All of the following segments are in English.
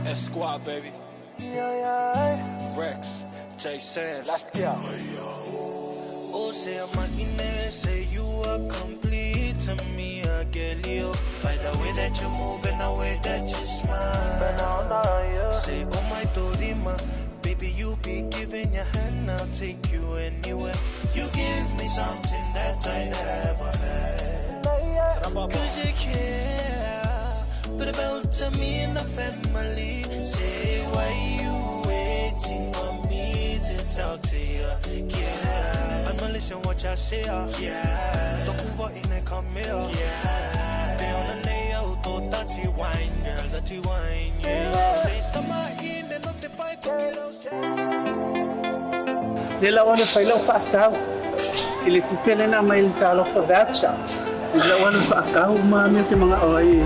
Esquire, baby. Rex, J Sands. Oh, say I'm a say you are complete to me, I get you. By the way that you move and the way that you smile. Say, oh my Dorima, baby, you be giving your hand, I'll take you anywhere. You give me something that I never had. Cause you care, but about to me and the family. Say, why you waiting for me to talk to you? Yeah, I'ma listen what y'all say. Yeah, don't move in and come here. Yeah, they on the nail, to dirty wine, girl, dirty wine. Yeah, say, tama in and not the pipe to get outside. Nila wana failau whaakau. Ili tupele na mai talo for voucher. Nila wana whaakau mami te mga oi.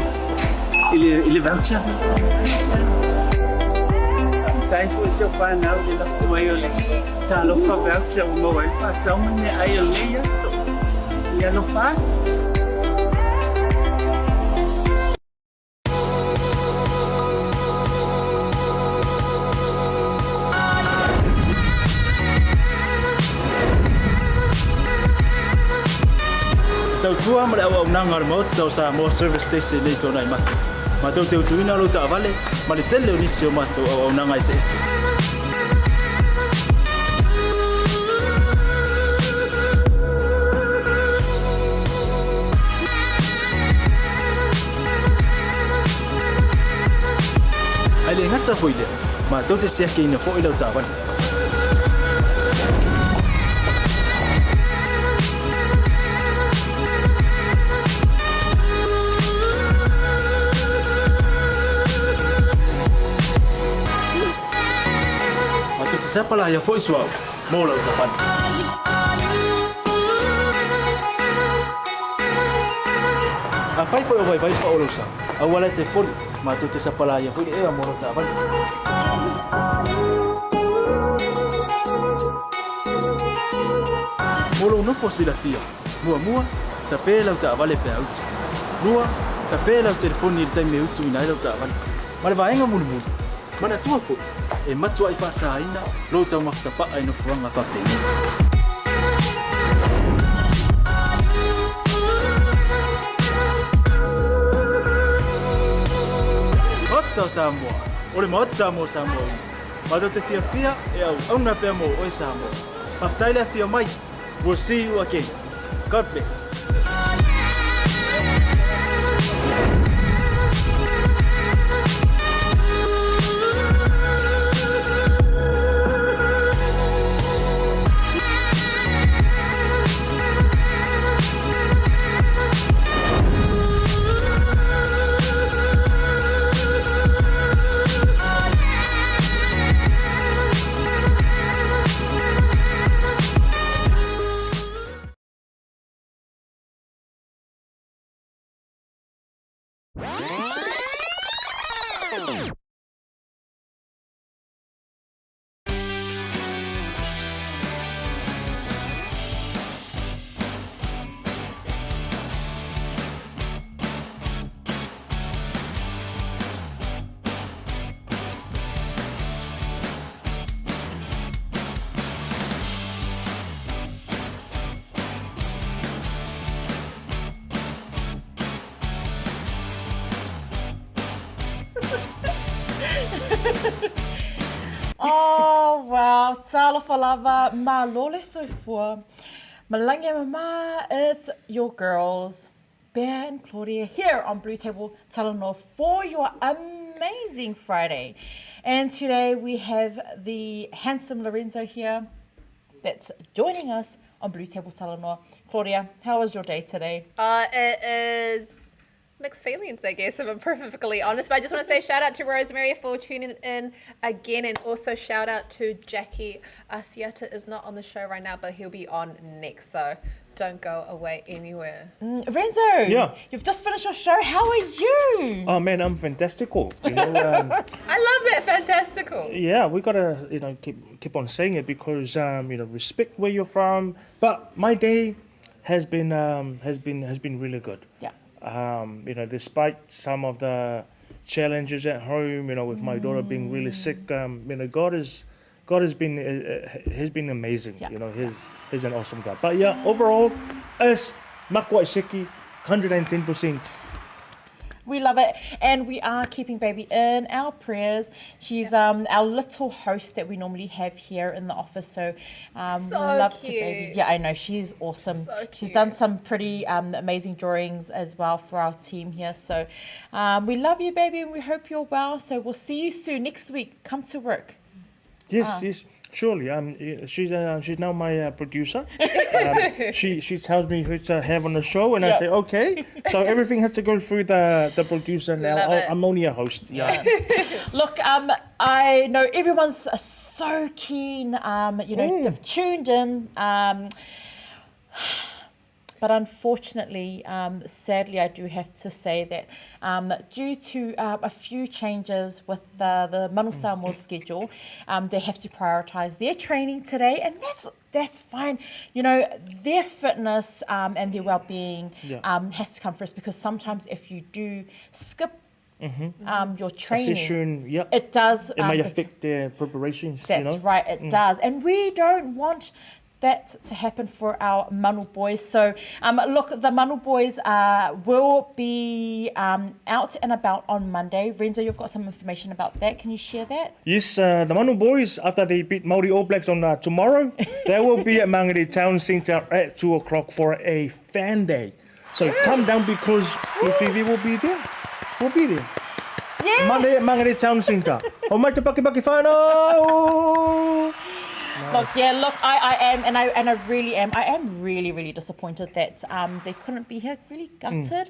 Ili voucher. Time for so far now, nila sumayoli. Talo for voucher mo wai whaakau mani ayoli yaso. Yano fat. Tau tua mara au nanga mo tau sa mo service station nei tona mai. Ma tau teu tuina lo ta vale, ma le tele unisio ma tau au nanga ese. Ale ngata foile, ma tau te sia ke ina fo ilo ta vale. Siapa lah yang voice wow, mau lah ucapan. Apa itu yang baik pak urusan? Awalnya telepon, matu tu siapa lah yang voice mau lah ucapan. Mulu no posilah dia, mua tapi lah ucapan lepas itu. Mua tapi lah telepon ni time itu ini lah ucapan. Malah bayang mulu. Mana tua fu? Matua I whasa aina, lo tau maftapa ai no fuanga whapeni. Ota Samoa, ore maota mo Samoa. Mato te fia e au na pea mo oi Samoa. Maftaile fia mai. We'll see you again. God bless. Oh, wow. Tala falava ma lole soifua. Malange mama, it's your girls, Pea and Claudia, here on BluTable Talanoa for your amazing Friday. And today we have the handsome Lorenzo here that's joining us on BluTable Talanoa. Claudia, how was your day today? It is mixed feelings, I guess, if I'm perfectly honest. But I just want to say shout out to Rosemary for tuning in again, and also shout out to Jackie. Asiata is not on the show right now, but he'll be on next, so don't go away anywhere. Renzo, Yeah. you've just finished your show. How are you? Oh man, I'm fantastical. I love that, fantastical. Yeah, we gotta keep on saying it because respect where you're from. But my day has been really good. Yeah. Despite some of the challenges at home, with my daughter being really sick. God has been amazing. Yeah. He's an awesome God. But yeah, overall, as Makwa Shiki, 110%. We love it, and we are keeping baby in our prayers. She's our little host that we normally have here in the office, so So we love cute. to baby. Yeah, I know, she's awesome. So She's cute. done some pretty amazing drawings as well for our team here. So we love you, baby, and we hope you're well. So we'll see you soon next week. Come to work. Yes, surely. She's now my producer. She tells me who to have on the show, and I say okay. So everything has to go through the producer now. Love it. I'm only a host. Yeah. Look, I know everyone's so keen. They've tuned in. But unfortunately, sadly, I do have to say that due to a few changes with the Manu Samoa's schedule, they have to prioritise their training today, and that's fine. Their fitness and their well-being has to come first, because sometimes if you do skip your training, Session, yep. it does. It may affect their preparations. That's right, it does. And we don't want that to happen for our Manu boys. So, look, the Manu boys will be out and about on Monday. Renzo, you've got some information about that. Can you share that? Yes, the Manu boys, after they beat Māori All Blacks on tomorrow, they will be at Mangere Town Centre at 2 o'clock for a fan day. So come down, because BluTV will be there. We'll be there. Yes! Monday at Mangere Town Centre. O mai te paki whānau! Look, I am, and I really am. I am really, really disappointed that they couldn't be here. Really gutted.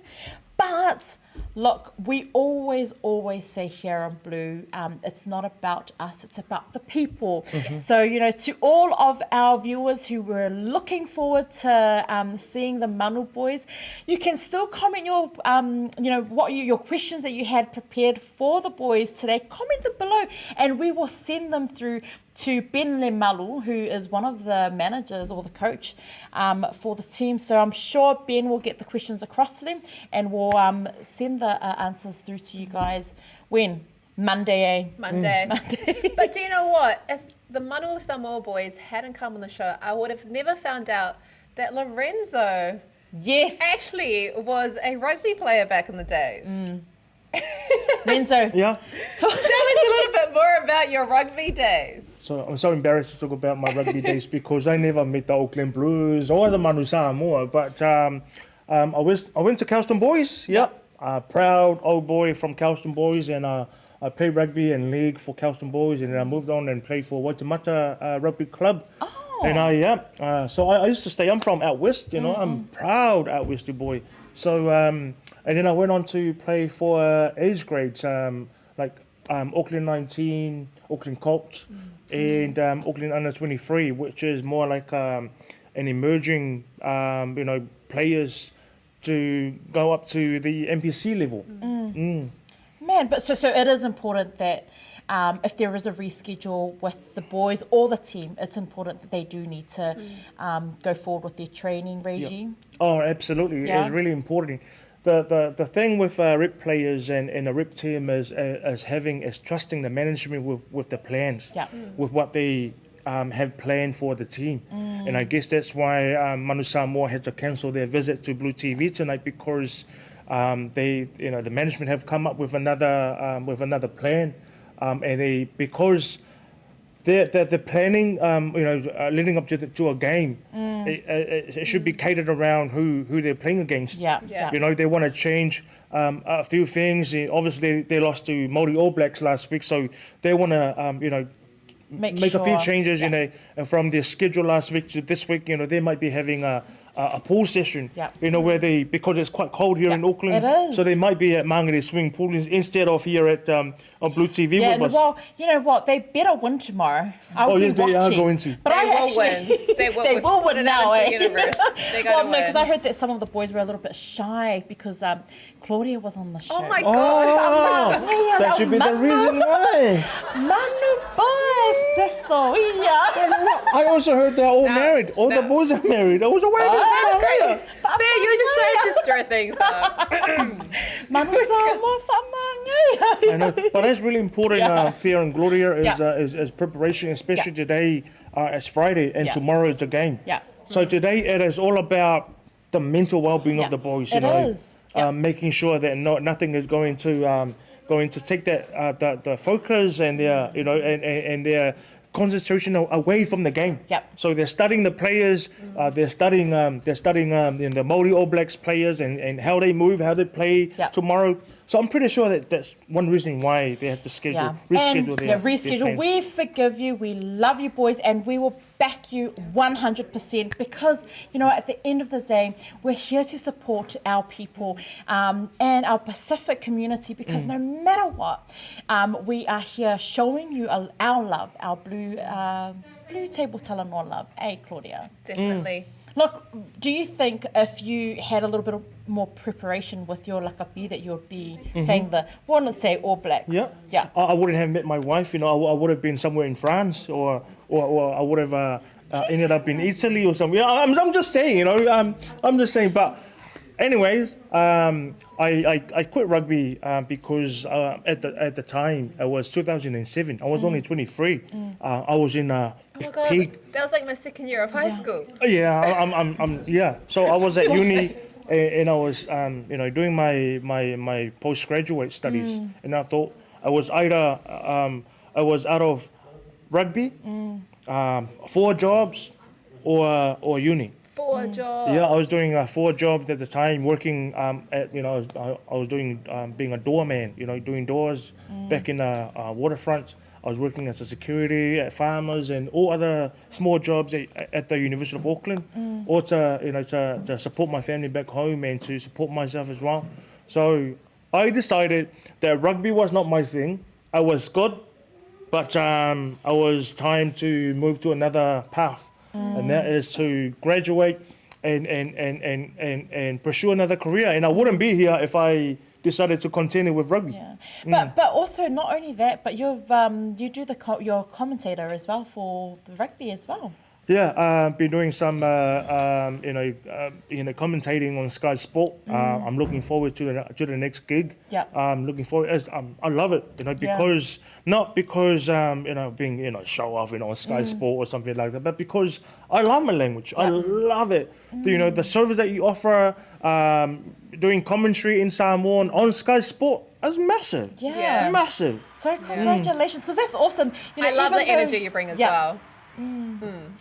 But look, we always say here on Blue, it's not about us, it's about the people. So, to all of our viewers who were looking forward to seeing the Manu boys, you can still comment your, your questions that you had prepared for the boys today. Comment them below, and we will send them through to Ben Lemalu, who is one of the managers or the coach for the team. So I'm sure Ben will get the questions across to them, and we'll send the answers through to you guys when? Monday, eh? Monday. But do you know what? If the Manu Samoa boys hadn't come on the show, I would have never found out that Lorenzo Yes. actually was a rugby player back in the days. Renzo. Yeah. Tell us a little bit more about your rugby days. So I'm so embarrassed to talk about my rugby days, because I never met the Auckland Blues or the Manu Samoa. But I went to Kelston Boys. Yep. Proud old boy from Kelston Boys, and I played rugby and league for Kelston Boys, and then I moved on and played for Waitemata Rugby Club. Oh. And so I used to stay. I'm from out west, I'm proud out westy boy. So and then I went on to play for age grades, Auckland 19, Auckland Colts, and Auckland Under 23, which is more like an emerging, players to go up to the NPC level. Man, but so it is important that if there is a reschedule with the boys or the team, it's important that they do need to go forward with their training regime. Oh, absolutely. Yeah. It's really important. The thing with rep players and the rep team is trusting the management with the plans, with what they have planned for the team. And I guess that's why Manu Samoa had to cancel their visit to Blue TV tonight, because the management have come up with another plan, and because the planning, leading up to a game, it should be catered around who they're playing against. Yeah. They want to change a few things. Obviously, they lost to Māori All Blacks last week, so they want to, make a few changes. And from their schedule last week to this week, they might be having a pool session. Where because it's quite cold here in Auckland, it is. so they might be at Mangere swimming pool instead of here at on Blue TV with us. Well, you know what? They better win tomorrow. Yes, they are going to. But They will win. They will win now. Into the universe. They're going to win. Because I heard that some of the boys were a little bit shy because Claudia was on the show. Oh my Oh, God. that should be the reason why. Manu boys, eso, I also heard they're all married. All the boys are married. I was aware of that. That's great. Bear, you just stir things up. Manu Samoa whamanga I know, but that's really important. Pea and Claudia is preparation, especially today. It's Friday, and tomorrow is a game. Yeah. So today it is all about the mental well-being of the boys. You know, making sure that nothing is going to take that the focus and their and their concentration away from the game. Yep. So they're studying the players. They're studying the Māori All Blacks players and how they move, how they play tomorrow. So I'm pretty sure that that's one reason why they have to reschedule their reschedule. We forgive you. We love you, boys, and we will back you 100% because, at the end of the day, we're here to support our people and our Pacific community because no matter what, we are here showing you our love, our BluTable Talanoa love. Hey, Claudia. Definitely. Look, do you think if you had a little bit more preparation with your lakapi that you would be playing let's say All Blacks? Yeah. I wouldn't have met my wife. I would have been somewhere in France or I would have ended up in Italy or something. I'm just saying. I'm just saying. But anyways, I quit rugby because at the time it was 2007. I was only 23. I was in Oh my God, that was like my second year of high school. Yeah. So I was at uni and I was doing my postgraduate studies, and I thought I was either I was out of rugby, 4 jobs, or uni. 4 jobs. Yeah, I was doing 4 jobs at the time, working at I was doing being a doorman, doing doors back in the waterfront. I was working as a security at Farmers and all other small jobs at the University of Auckland, or to support my family back home and to support myself as well. So I decided that rugby was not my thing. I was good, but I was time to move to another path, and that is to graduate and pursue another career. And I wouldn't be here if I decided to continue with rugby. Yeah, but also not only that, but you do your commentator as well for the rugby as well. Yeah, I've been doing some commentating on Sky Sport. I'm looking forward to the next gig. Yeah, I'm looking forward. I love it, because not because being show off on Sky Sport or something like that, but because I love my language. I love it. The service that you offer, doing commentary in Samoan on Sky Sport, that's massive. Yeah, massive. So congratulations, because that's awesome. I love the energy you bring as well.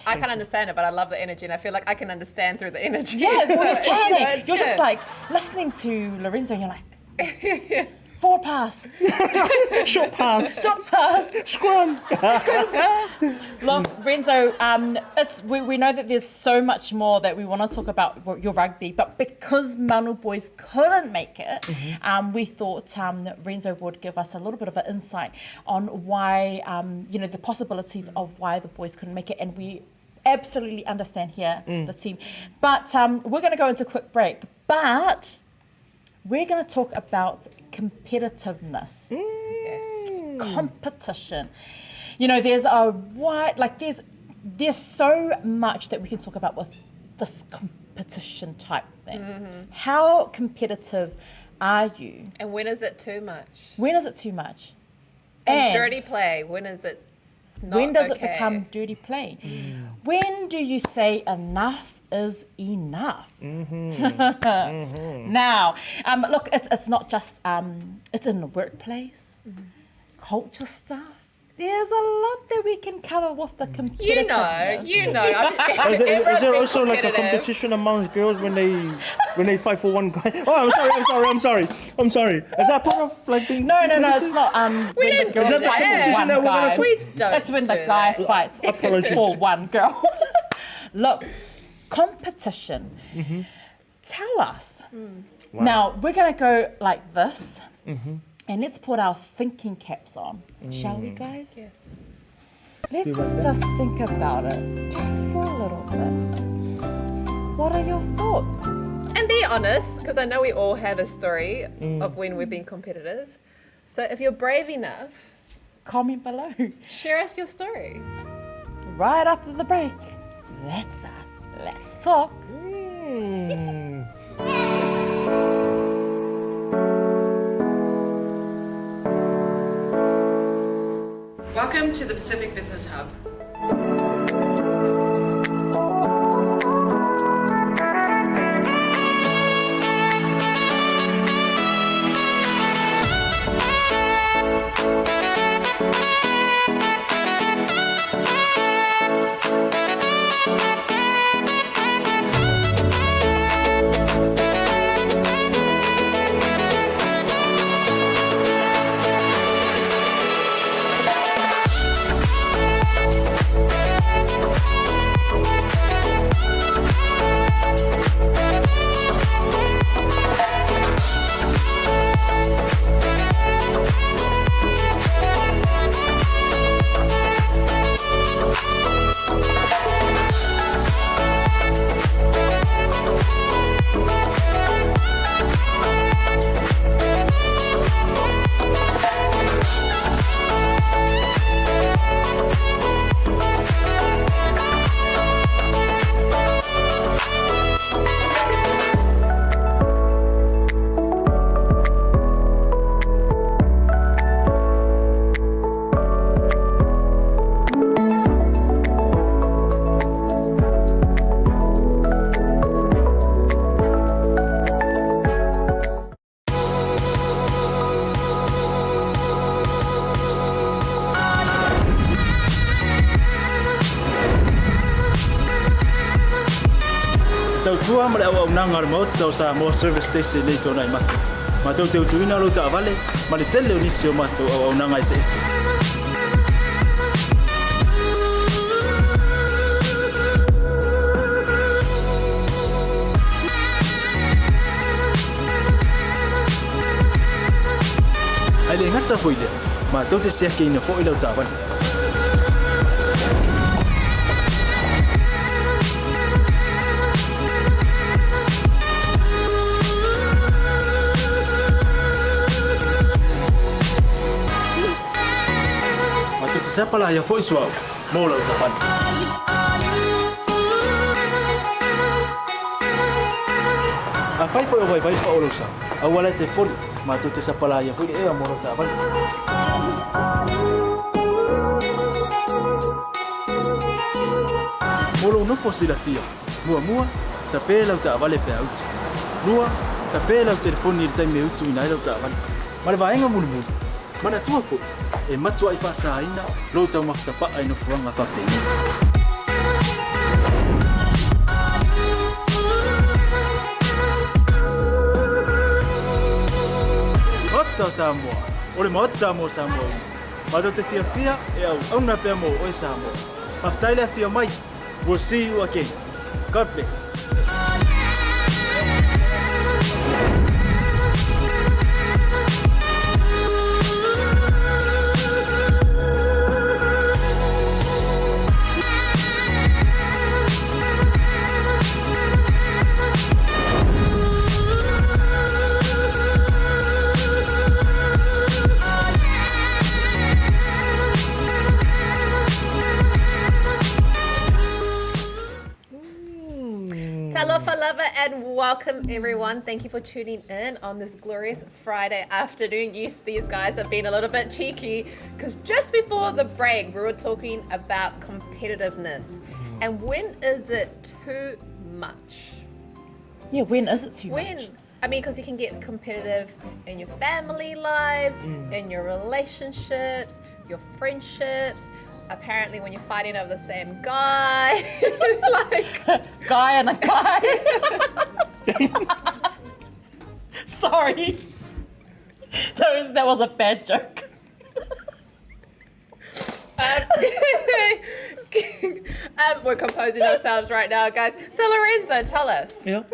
I can't understand it, but I love the energy, and I feel like I can understand through the energy. Yes, well, you can. You're just like listening to Lorenzo, and you're like, forward pass, short pass, scrum. Look, Renzo, we know that there's so much more that we want to talk about your rugby, but because Manu boys couldn't make it, we thought Renzo would give us a little bit of an insight on why, the possibilities of why the boys couldn't make it, and we absolutely understand here the team. But we're going to go into a quick break, but we're going to talk about competitiveness. Yes. Competition. There's a there's so much that we can talk about with this competition type thing. How competitive are you? And when is it too much? When is it too much? And dirty play, when is it not when does okay? it become dirty play? When do you say enough is enough? Now, look, it's not just it's in the workplace, culture stuff. There's a lot that we can cover with the competitiveness. You know. Is there also like a competition amongst girls when they fight for one guy? Oh, I'm sorry. Is that part of like being? No, it's not. We don't do that. We don't. That's when the guy fights for one girl. Look, competition. Tell us. Wow. Now we're gonna go like this. And let's put our thinking caps on, shall we, guys? Yes. Let's just think about it, just for a little bit. What are your thoughts? And be honest, because I know we all have a story of when we've been competitive. So if you're brave enough, Comment below. share us your story. Right after the break, let's talk. Welcome to the Pacific Business Hub. Tua ma le au nanga mo tau sa mo service station nei tona i mata. Ma tau te utuina lo ta vale, ma le tele o nisi o mata au nanga i se ese. Ai le ngata foile, ma tau te sea ke ina fo ila ta vale. Sepala ya foi suau, mola o tapan. A fai foi o vai pa o losa. A wala te poli, ma tu te sepala ya foi e mola o tapan. Mola no posila fia. Mua, tapela o tavale pe out. Rua, tapela o telefone ni tai me utu ina o tapan. Ma le vaenga mulu. Mana tua fo. E matua i whasaina, lo tau maftapa ai no fuanga whapeni. Ota Samoa, ore ma ota mo Samoa. Ma do te fia e au na pea mo o Samoa. Maftaile fia mai, we'll see you again. God bless. And welcome everyone. Thank you for tuning in on this glorious Friday afternoon. Yes, these guys have been a little bit cheeky because just before the break we were talking about competitiveness and when is it too much? Yeah, when is it too much? I mean, because you can get competitive in your family lives, in your relationships, your friendships. Apparently when you're fighting over the same guy, like guy and a guy. Sorry. That was a bad joke. We're composing ourselves right now, guys. So Lorenzo, tell us. Yeah.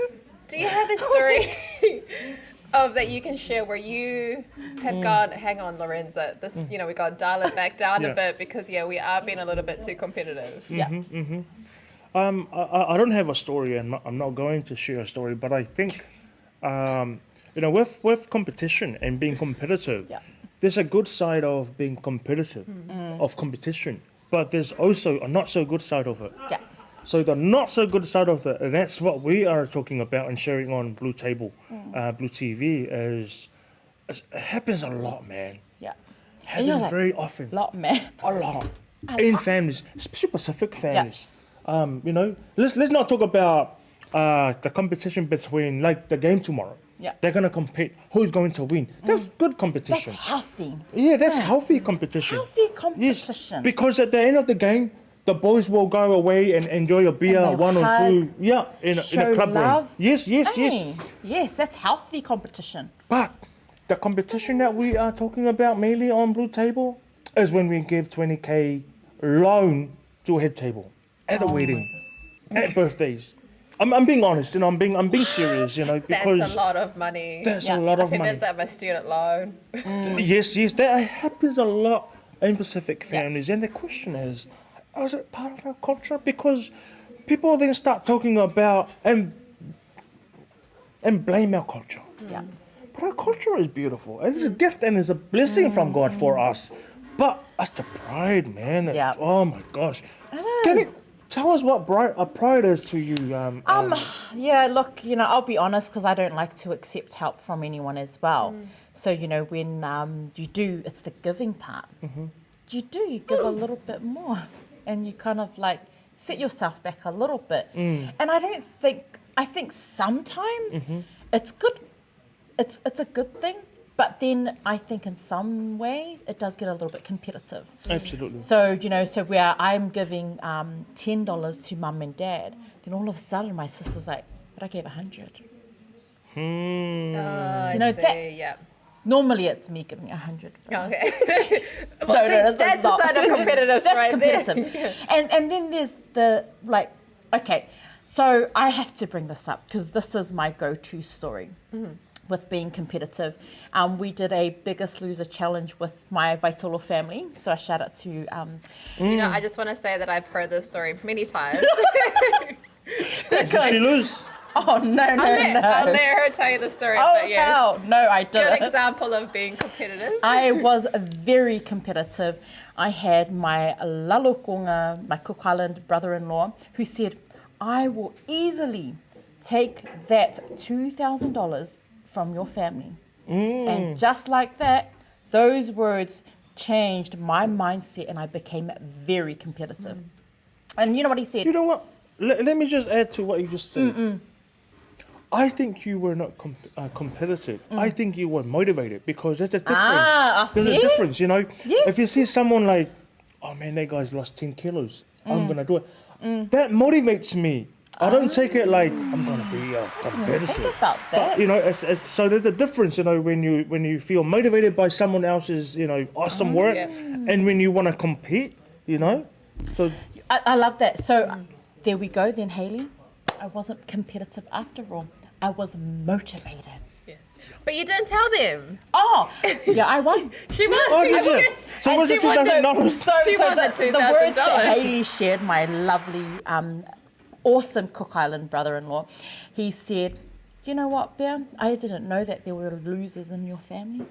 Do you have a story of that you can share where you have gone, hang on, Lorenzo, this, we got to dial it back down a bit because, we are being a little bit too competitive. I don't have a story and I'm not going to share a story, but I think, with competition and being competitive, there's a good side of being competitive, of competition, but there's also a not so good side of it. Yeah. So the not so good side of it, and that's what we are talking about and sharing on BluTable, Blue TV, is it happens a lot, man. Yeah. happens very often. Lot, man. A lot. In families, specific families. You know, let's not talk about the competition between, like, the game tomorrow. Yeah. They're going to compete. Who's going to win? That's good competition. That's healthy. Yeah, that's healthy competition. Healthy competition. Yes, because at the end of the game, the boys will go away and enjoy a beer, one or two. Yeah, in a club love. room. Yes. Yes, that's healthy competition. But the competition that we are talking about mainly on BluTable is when we give 20K loan to a head table at a wedding, at birthdays. I'm being honest, and I'm being serious, you know, because that's a lot of money. That's a lot of money. I think that's my student loan. Yes, that happens a lot in Pacific families, and the question is it part of our culture? Because people then start talking about and blame our culture. Yeah. But our culture is beautiful. It's a gift and it's a blessing from God for us. But that's the pride, man. Oh my gosh. Can you tell us what pride is to you? Yeah, look, you know, I'll be honest, because I don't like to accept help from anyone as well. So, you know, when you do, it's the giving part. You give a little bit more, and you kind of like set yourself back a little bit. And I think sometimes it's good. It's a good thing, but then I think in some ways it does get a little bit competitive. Absolutely. So, you know, where I'm giving $10 to mum and dad, then all of a sudden my sister's like, but I gave 100. I know, see, Normally it's me giving 100. Okay. That's the side of competitiveness that's right competitive. there. And then there's the, like, okay, so I have to bring this up because this is my go-to story. With being competitive. We did a Biggest Loser challenge with my Vaitolo family. So I shout out to... You know, I just want to say that I've heard this story many times. Did she lose? Oh, no. I'll let her tell you the story. Oh, but yes. hell. No, I didn't. Good example of being competitive. I was very competitive. I had my lalokonga, my Cook Island brother-in-law, who said, I will easily take that $2,000 from your family. And just like that, those words changed my mindset and I became very competitive. And you know what he said? You know what? Let me just add to what you just said. I think you were not competitive. I think you were motivated because there's a difference. There's a difference, you know. Yes. If you see someone like, oh man, that guy's lost 10 kilos. I'm going to do it. That motivates me. I don't take it like I'm gonna be competitive. Think about that. But, you know, so there's a difference, you know, when you feel motivated by someone else's, you know, awesome work, and when you want to compete, you know. So I love that. So there we go. Then Hayley, I wasn't competitive after all. I was motivated. Yes. But you didn't tell them. Oh, yeah, I won. She won. Oh, did you? So was it $2,000? So won the the words that $2,000. Hayley shared, my lovely, awesome Cook Island brother-in-law, he said, you know what, Pea, I didn't know that there were losers in your family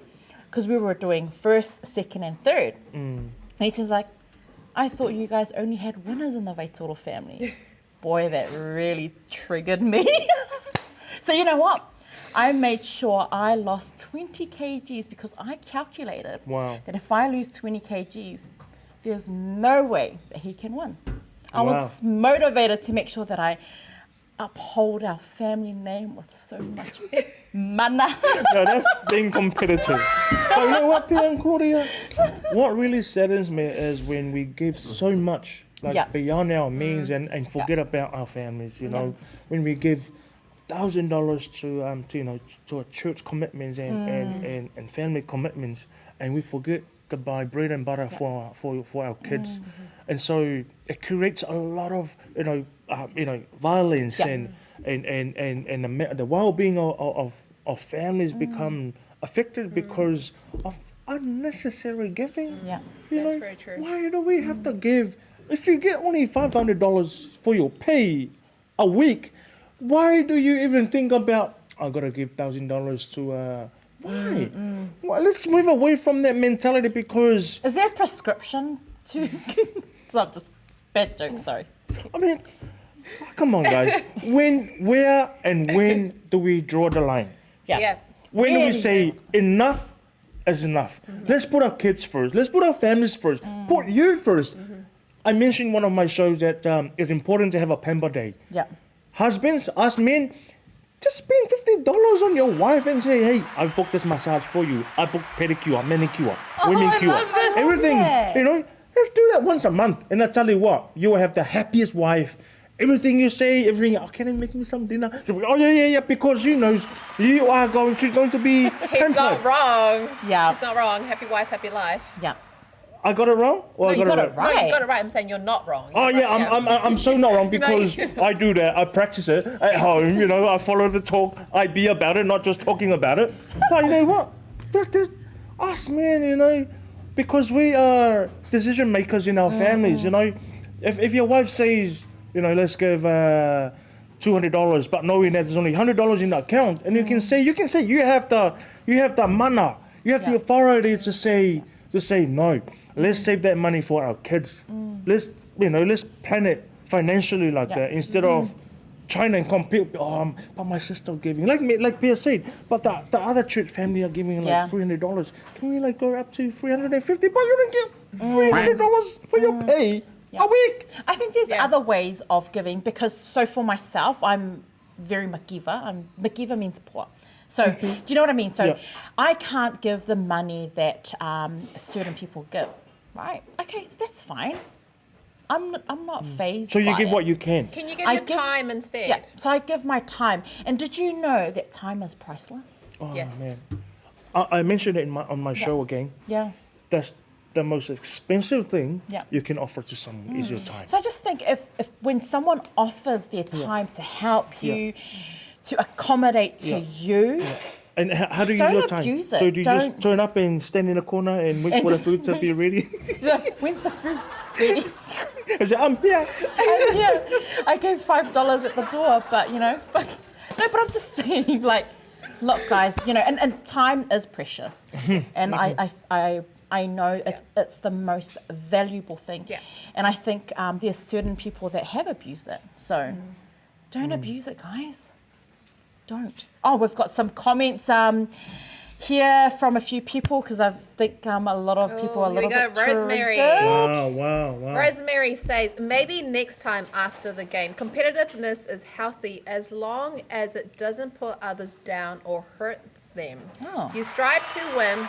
because we were doing first, second and third. And he was like, I thought you guys only had winners in the Vaitolo family. Boy, that really triggered me. So you know what? I made sure I lost 20 kgs because I calculated that if I lose 20 kgs, there's no way that he can win. I was motivated to make sure that I uphold our family name with so much mana. No, that's being competitive. But you know what, Pea and Claudia? What really saddens me is when we give so much, like beyond our means, and forget about our families. You know, when we give $1,000 to you know, to a church commitments and family commitments, and we forget to buy bread and butter for our kids, and so it creates a lot of violence and the well-being of families become affected because of unnecessary giving. That's very true. Why do we have to give? If you get only $500 for your pay a week, why do you even think about I gotta give $1,000 to why? Well, let's move away from that mentality because... Is there a prescription to... It's not just bad joke, sorry. I mean, come on, guys. Where and when do we draw the line? Yeah. When do we say enough is enough. Let's put our kids first. Let's put our families first. Put you first. I mentioned in one of my shows that it's important to have a pamper day. Yeah. Husbands, us men, just spend $50 on your wife and say, hey, I've booked this massage for you. I booked pedicure, manicure, women I cure, love this. everything. Yeah. You know, let's do that once a month. And I tell you what, you will have the happiest wife. Everything you say, everything, oh, can I make me some dinner? Oh, yeah, because she knows she's going to be He's not wrong. Yeah. He's not wrong. Happy wife, happy life. Yeah. I got it wrong? Or I you got it No, right. you got it right. I'm saying you're not wrong. Oh You're yeah, right, I'm so not wrong because I do that. I practice it at home. You know, I follow the talk. I be about it, not just talking about it. So you know what? That's us, man. You know, because we are decision makers in our families. You know, if your wife says, you know, let's give $200, but knowing that there's only $100 in the account, and you can say you have the mana, you have the authority to say no. Let's save that money for our kids. Let's plan it financially like that instead of trying to compete. But my sister giving like Pea said. But the other church family are giving like $300. Can we like go up to $350? But you don't give $300 for your pay a week. I think there's other ways of giving because so for myself, I'm very makiva. Makiva means poor. So do you know what I mean? So I can't give the money that certain people give, right? Okay, so that's fine. I'm not phased. So you by give it. what you can. Can you give your time instead? Yeah, so I give my time. And did you know that time is priceless? Oh Yes. man, I mentioned it on my show again. Yeah. That's the most expensive thing Yeah. you can offer to someone is your time. So I just think if when someone offers their time to help you, to accommodate to you, And how do you Don't use your time? abuse it. So do you just Don't- turn up and stand in a corner and wait And for the just- food to be ready? when's the food ready? I say, I'm here. I gave $5 at the door, but but I'm just saying, like, look, guys, and time is precious, and I know it's the most valuable thing, and I think there's certain people that have abused it, so don't abuse it, guys. Don't. Oh, we've got some comments here from a few people because I think a lot of people are a little bit Rosemary. triggered. Wow. Rosemary says, maybe next time after the game, competitiveness is healthy as long as it doesn't put others down or hurt them. Oh. You strive to win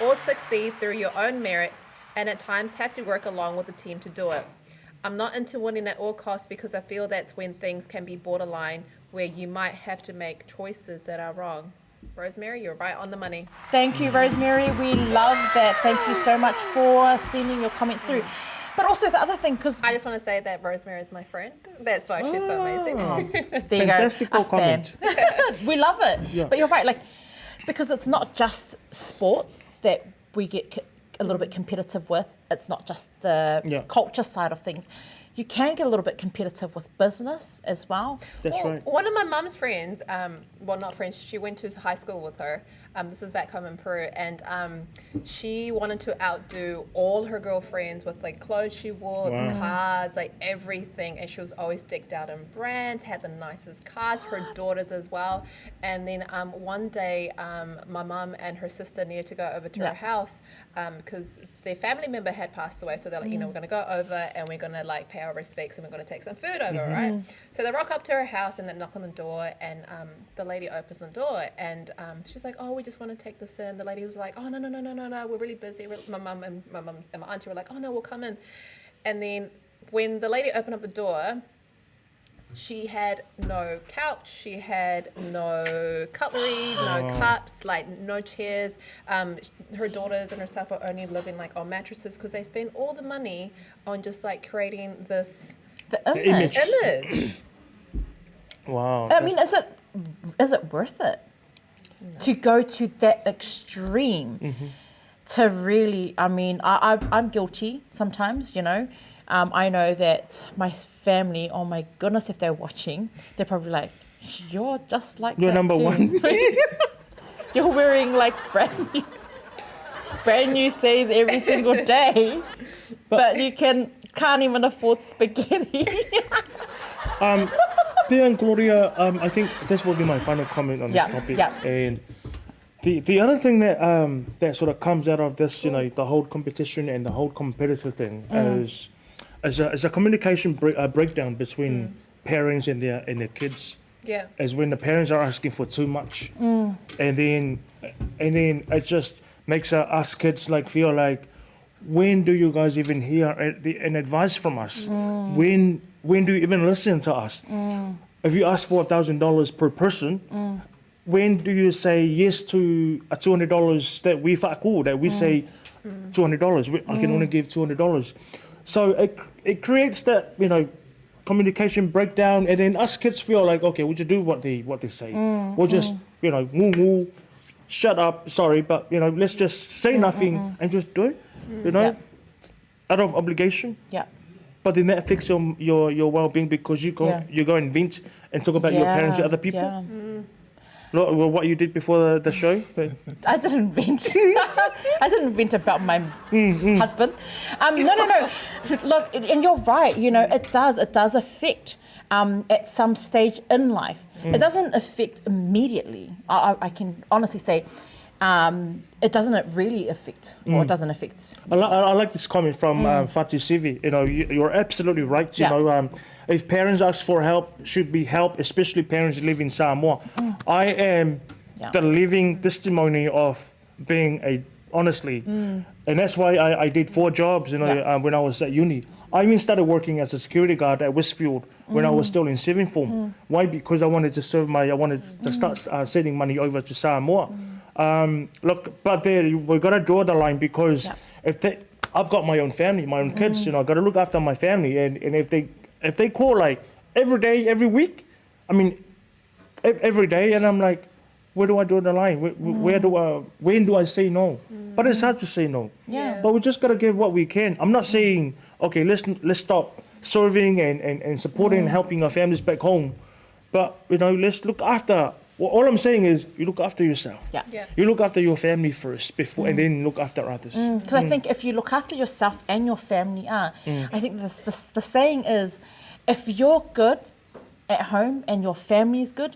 or succeed through your own merits and at times have to work along with the team to do it. I'm not into winning at all costs because I feel that's when things can be borderline where you might have to make choices that are wrong. Rosemary, you're right on the money. Thank you, Rosemary. We love that. Thank you so much for sending your comments through. But also the other thing, because I just want to say that Rosemary is my friend. That's why she's so amazing. there you go, Fantastical a fan. comment. We love it. Yeah. But you're right, like, because it's not just sports that we get a little bit competitive with. It's not just the culture side of things. You can get a little bit competitive with business as well. That's right. One of my mum's friends, well, not friends, she went to high school with her. This is back home in Peru, and she wanted to outdo all her girlfriends with like clothes she wore, the cars, like everything. And she was always decked out in brands, had the nicest cars, her daughters as well. And then one day, my mum and her sister needed to go over to her house because their family member had passed away. So they're like, we're going to go over and we're going to like pay our respects and we're going to take some food over, right? So they rock up to her house and then knock on the door, and the lady opens the door and she's like, oh, we just want to take this in. The lady was like, oh, no, we're really busy. My mum and my auntie were like, oh no, we'll come in. And then when the lady opened up the door, she had no couch, she had no cutlery, no cups, like no chairs. Her daughters and herself are only living like on mattresses because they spend all the money on just like creating this image. Wow. I mean, is it worth it to go to that extreme? To really, I mean, I'm guilty sometimes, I know that my family, oh my goodness, if they're watching, they're probably like, you're just like You're that number too. one. You're wearing like brand new says every single day, but you can't even afford spaghetti. Pea and Claudia, I think this will be my final comment on this topic. Yeah. And The other thing that that sort of comes out of this, the whole competition and the whole competitive thing is a communication breakdown between parents and their kids. Yeah. Is when the parents are asking for too much, and then it just makes us kids like feel like, when do you guys even hear an advice from us? When do you even listen to us? If you ask for $1,000 per person, when do you say yes to a $200 that we say $200? I can only give $200. So it creates that communication breakdown, and then us kids feel like, okay, we'll just do what they say. We'll just woo woo, shut up, sorry, but let's just say nothing and just do it. Out of obligation. Yeah. But then that affects your well-being, because you go and vent and talk about your parents to other people. Yeah. Well, what you did before the show? I didn't vent. I didn't vent about my husband. No. Look, and you're right. It does affect at some stage in life. It doesn't affect immediately. I can honestly say, it doesn't really affect, or it doesn't affect. I like this comment from Fati Sivi. You're absolutely right. If parents ask for help, should be help, especially parents who live in Samoa. I am the living testimony of being honestly, and that's why I did 4 jobs. When I was at uni. I even started working as a security guard at Westfield when I was still in 7th form. Why? Because I wanted to start sending money over to Samoa. But there we're gonna draw the line, because I've got my own family, my own kids. I've got to look after my family, and if they call like every day, every week, every day, and I'm like, where do I draw the line? When do I say no? But it's hard to say no. Yeah. But we just gotta give what we can. I'm not saying, okay, let's stop serving and supporting and helping our families back home. But let's look after. Well, all I'm saying is, you look after yourself. Yeah. You look after your family first before, and then look after others. Because I think if you look after yourself and your family, I think the saying is, if you're good at home and your family is good,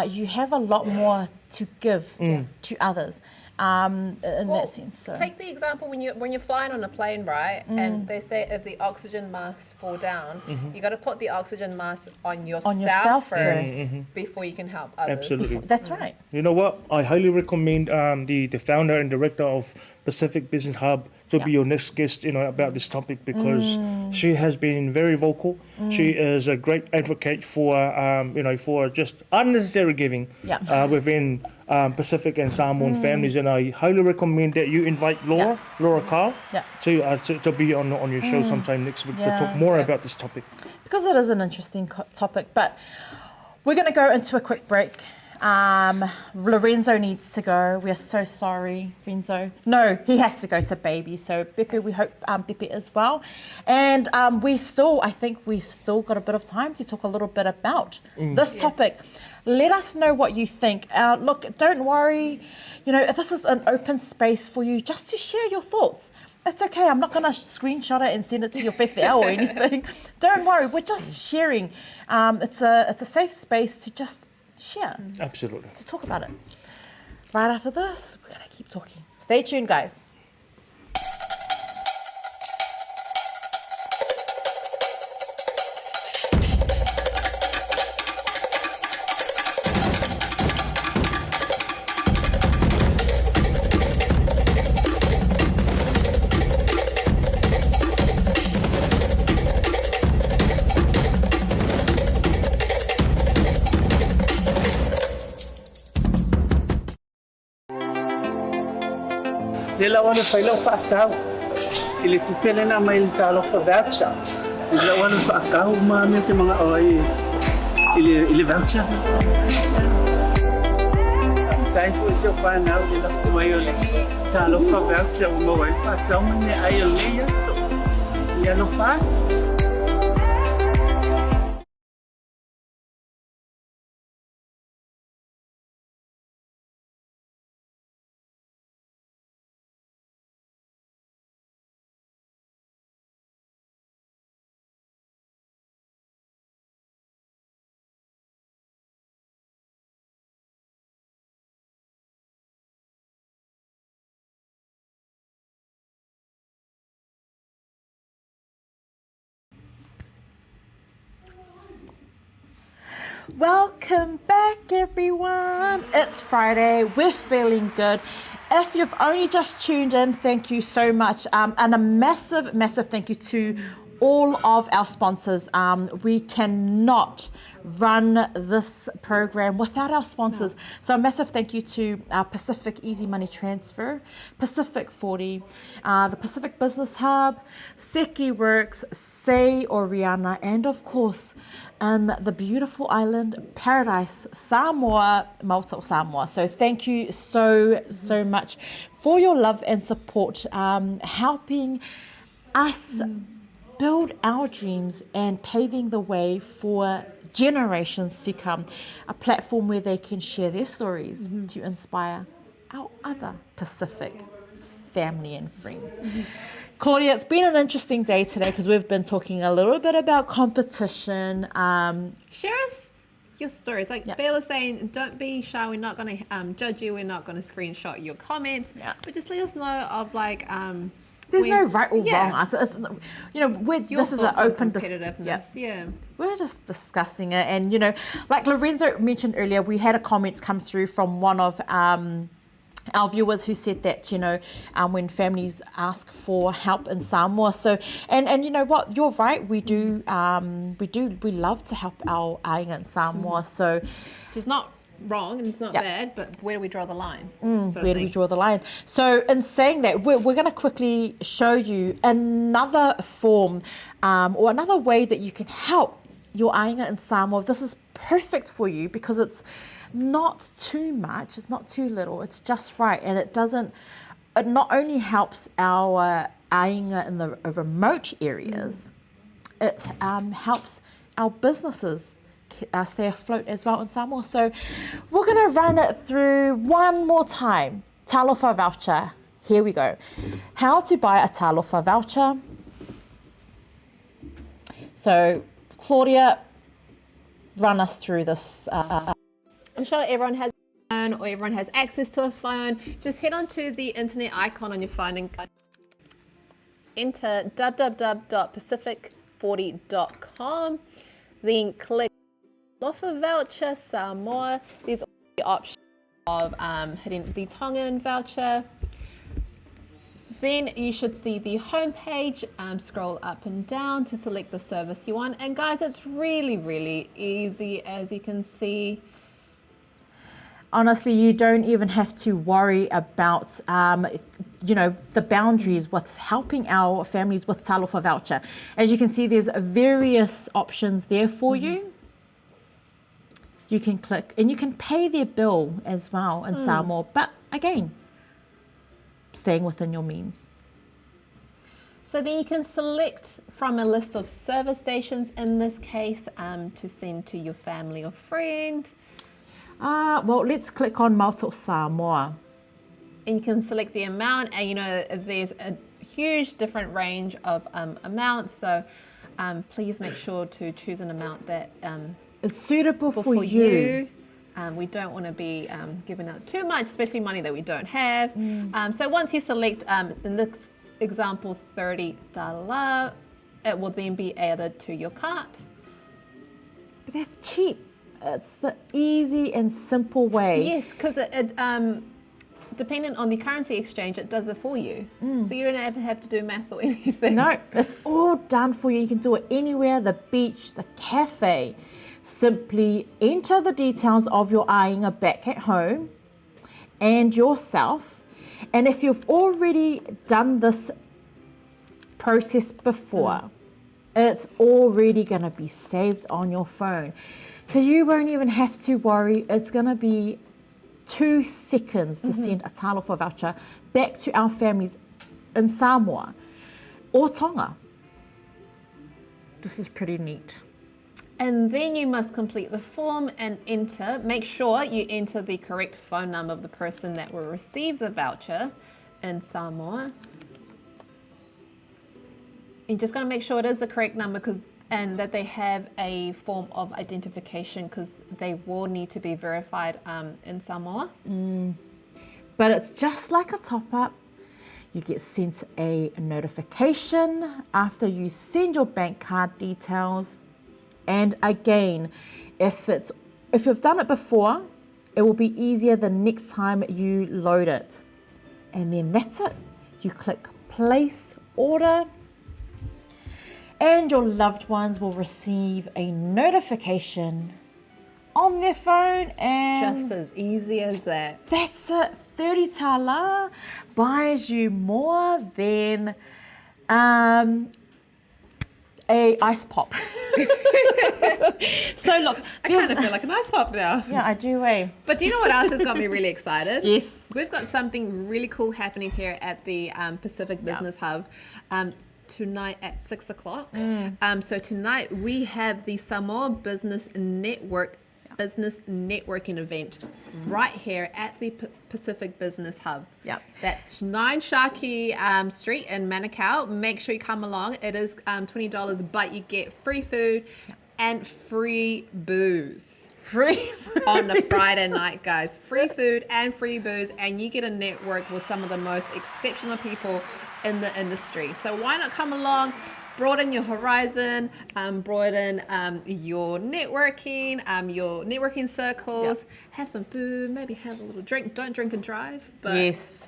you have a lot more to give to others. In that sense. So. Take the example when you're flying on a plane, right? And they say if the oxygen masks fall down, you got to put the oxygen mask on yourself first before you can help others. Absolutely. That's right. You know what? I highly recommend the founder and director of Pacific Business Hub to be your next guest, about this topic, because she has been very vocal. She is a great advocate for, for just unnecessary giving within Pacific and Samoan families, and I highly recommend that you invite Laura Carl to be on your show sometime next week to talk more about this topic. Because it is an interesting topic, but we're going to go into a quick break. Lorenzo needs to go. We are so sorry, Renzo. No, he has to go to baby. So Beppe, we hope Beppe is well. And I think we've still got a bit of time to talk a little bit about this topic. Let us know what you think. Look, don't worry. If this is an open space for you, just to share your thoughts. It's okay. I'm not going to screenshot it and send it to your whewhea or anything. Don't worry. We're just sharing. It's a safe space to just share. Absolutely. To talk about it. Right after this, we're going to keep talking. Stay tuned, guys. Nila wana failau whaakau. Ili tupele na mai talo for voucher. Nila wana whaakau me te mga oi. Ili voucher. Tai fu se whanau nila se mai ole. Talo for voucher mo wai whaakau mane ai ole yaso. Ia no whaat. Welcome back, everyone. It's Friday. We're feeling good. If you've only just tuned in, thank you so much. And a massive, massive thank you to all of our sponsors. We cannot run this program without our sponsors. So a massive thank you to Pacific Easy Money Transfer, Pacific 40, the Pacific Business Hub, Seki Works, Say Oriana, and of course, the beautiful island paradise, Samoa, Maoto Samoa. So thank you so much for your love and support, helping us build our dreams and paving the way for generations to come. A platform where they can share their stories to inspire our other Pacific family and friends. Claudia, it's been an interesting day today because we've been talking a little bit about competition. Share us your stories. Like Bear was saying, don't be shy. We're not going to judge you. We're not going to screenshot your comments. But just let us know of like... there's no right or wrong answer. It's, this is an open competitiveness. We're just discussing it. And, like Lorenzo mentioned earlier, we had a comment come through from one of... our viewers who said that, when families ask for help in Samoa. So, and you know what, you're right. We love to help our ainga in Samoa. So, it's not wrong and it's not bad, but where do we draw the line? Where do we draw the line? So, in saying that, we're going to quickly show you another form or another way that you can help your ainga in Samoa. This is perfect for you because it's not too much, it's not too little, it's just right. And it not only helps our ainga in the remote areas, it helps our businesses stay afloat as well in Samoa. So we're going to run it through one more time. Talofa voucher, here we go. How to buy a talofa voucher. So Claudia, run us through this. I'm sure everyone has a phone or everyone has access to a phone. Just head on to the internet icon on your phone and enter www.pacific40.com. Then click Talofa Voucher Samoa. There's the option of hitting the Tongan voucher. Then you should see the homepage. Scroll up and down to select the service you want. And guys, it's really, really easy, as you can see. Honestly, you don't even have to worry about, the boundaries with helping our families with talofa voucher. As you can see, there's various options there for you. You can click and you can pay their bill as well in Samoa. But again, staying within your means. So then you can select from a list of service stations, in this case, to send to your family or friend. Well, let's click on Maoto Samoa. And you can select the amount, and there's a huge different range of amounts. So please make sure to choose an amount that is suitable for you. We don't want to be giving out too much, especially money that we don't have. So once you select, in this example, $30, it will then be added to your cart. But that's cheap. It's the easy and simple way. Yes, because it depending on the currency exchange, it does it for you. So you don't ever have to do math or anything. No, it's all done for you. You can do it anywhere, the beach, the cafe. Simply enter the details of your ainga back at home and yourself. And if you've already done this process before, it's already going to be saved on your phone. So you won't even have to worry. It's going to be 2 seconds to send a talofa voucher back to our families in Samoa or Tonga. This is pretty neat. And then you must complete the form and make sure you enter the correct phone number of the person that will receive the voucher in Samoa. You're just going to make sure it is the correct number and that they have a form of identification, because they will need to be verified in Samoa. But it's just like a top-up. You get sent a notification after you send your bank card details. And again, if it's if you've done it before, it will be easier the next time you load it. And then that's it. You click place order, and your loved ones will receive a notification on their phone, and Just as easy as that. that's it. 30 tala buys you more than a ice pop. So look, I kind of feel like an ice pop now. yeah, I do. But do you know what else has got me really excited? Yes. We've got something really cool happening here at the Pacific Business Hub tonight at 6 o'clock. So tonight we have the Samoa Business networking event right here at the Pacific Business Hub. Yep. That's 9 Shaki Street in Manukau. Make sure you come along. It is $20, but you get free food and free booze. Free On a Friday night, guys. Free food and free booze, and you get a network with some of the most exceptional people in the industry. So why not come along? Broaden your horizon, broaden your networking circles, have some food, maybe have a little drink. Don't drink and drive. But Yes.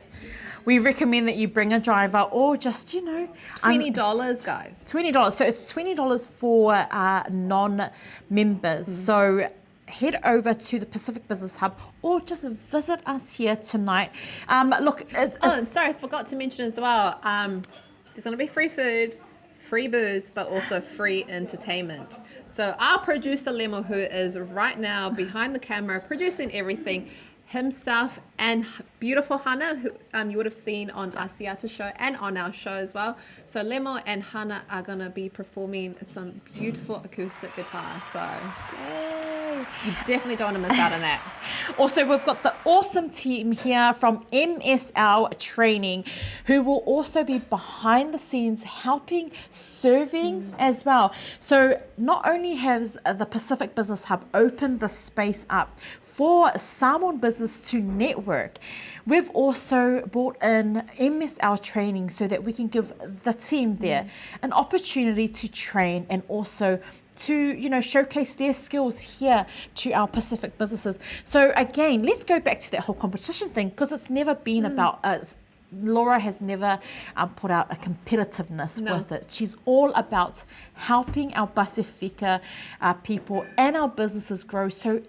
We recommend that you bring a driver, or just, $20, guys. $20. So it's $20 for non-members. So head over to the Pacific Business Hub, or just visit us here tonight. Look, Sorry, I forgot to mention as well. There's going to be free food, free booze, but also free entertainment. So our producer Lemo, who is right now behind the camera producing everything, himself and beautiful Hana, who you would have seen on Asiata show and on our show as well. So Lemo and Hana are going to be performing some beautiful acoustic guitar. So you definitely don't want to miss out on that. Also, we've got the awesome team here from MSL Training, who will also be behind the scenes helping, serving as well. So not only has the Pacific Business Hub opened the space up for Samoan business to network, we've also brought in MSL Training so that we can give the team there an opportunity to train and also to showcase their skills here to our Pacific businesses. So again, let's go back to that whole competition thing, because it's never been about us. Laura has never put out a competitiveness with it. She's all about helping our Pasifika people and our businesses grow. So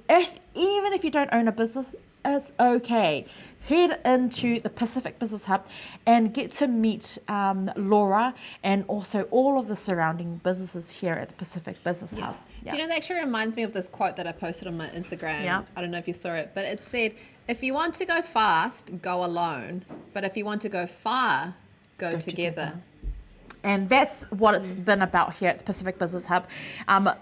even if you don't own a business, it's okay. Head into the Pacific Business Hub and get to meet Laura and also all of the surrounding businesses here at the Pacific Business Hub. Do you know, that actually reminds me of this quote that I posted on my Instagram. I don't know if you saw it, but it said, if you want to go fast, go alone. But if you want to go far, go together. And that's what it's been about here at the Pacific Business Hub.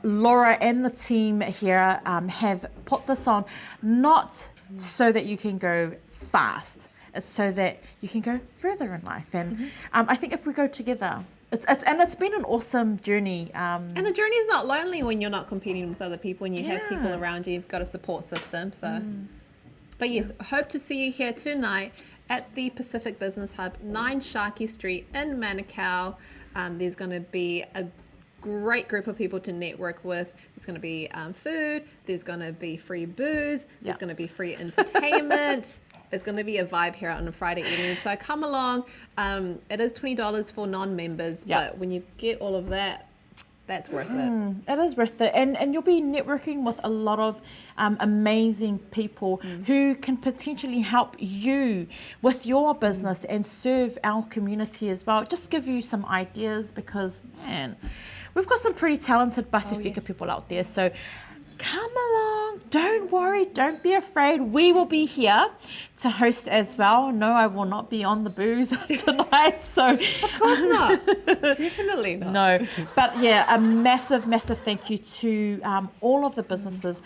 Laura and the team here have put this on not so that you can go fast. It's so that you can go further in life. And I think if we go together, it's been an awesome journey. And the journey is not lonely when you're not competing with other people and you have people around you. You've got a support system. So, but yes, hope to see you here tonight at the Pacific Business Hub, 9 Shaki Street in Manukau. There's going to be a great group of people to network with. There's going to be food. There's going to be free booze. There's going to be free entertainment. It's going to be a vibe here on a Friday evening. So come along. It is $20 for non-members, but when you get all of that, that's worth it. It is worth it. And you'll be networking with a lot of amazing people who can potentially help you with your business and serve our community as well. Just give you some ideas, because, man, we've got some pretty talented Pasifika people out there. So come along. Don't worry. Don't be afraid. We will be here to host as well. No, I will not be on the booze tonight. So of course not. Definitely not. No. But yeah, a massive, massive thank you to all of the businesses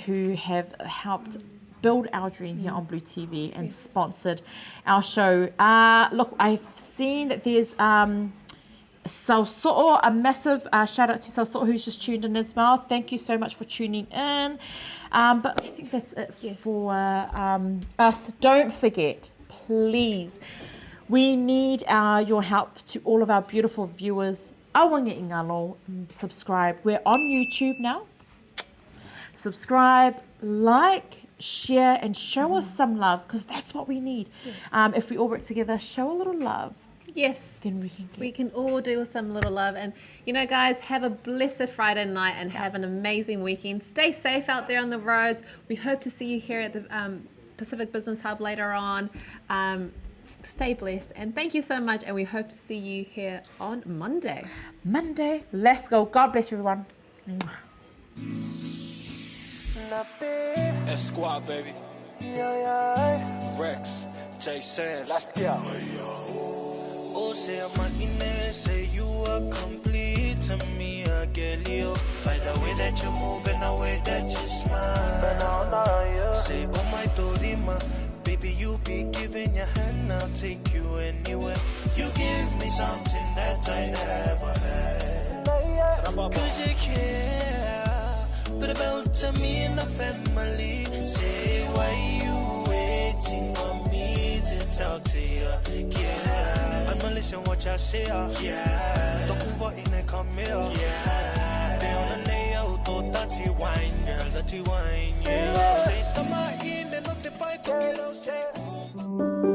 who have helped build our dream here on Blue TV and sponsored our show. Look, I've seen that there's Sauso'o, a massive shout out to Sauso'o, who's just tuned in as well. Thank you so much for tuning in. But I think that's it for us. Don't forget, please, we need your help to all of our beautiful viewers. Awange ingalo, subscribe. We're on YouTube now. subscribe, like, share, and show us some love, because that's what we need. If we all work together, show a little love. Yes. Then we can all do with some little love. And, you know, guys, have a blessed Friday night and have an amazing weekend. Stay safe out there on the roads. We hope to see you here at the Pacific Business Hub later on. Stay blessed. And thank you so much. And we hope to see you here on Monday. Let's go. God bless everyone. Squad, baby. Rex, J Sands. Oh, say I'm say you are complete to me, Agelio. By the way that you move and the way that you smile. Say, oh my Dorima, baby, you be giving your hand, I'll take you anywhere. You give me something that I never had. Cause you care, but about to me and the family. Say, why you waiting on me to talk to you? Yeah. I'ma listen what y'all say, yeah. Don't move out in the come here, yeah. They on the nail, to dirty wine, girl, dirty wine, yeah. Say, I'm in and not the bite to get out, say.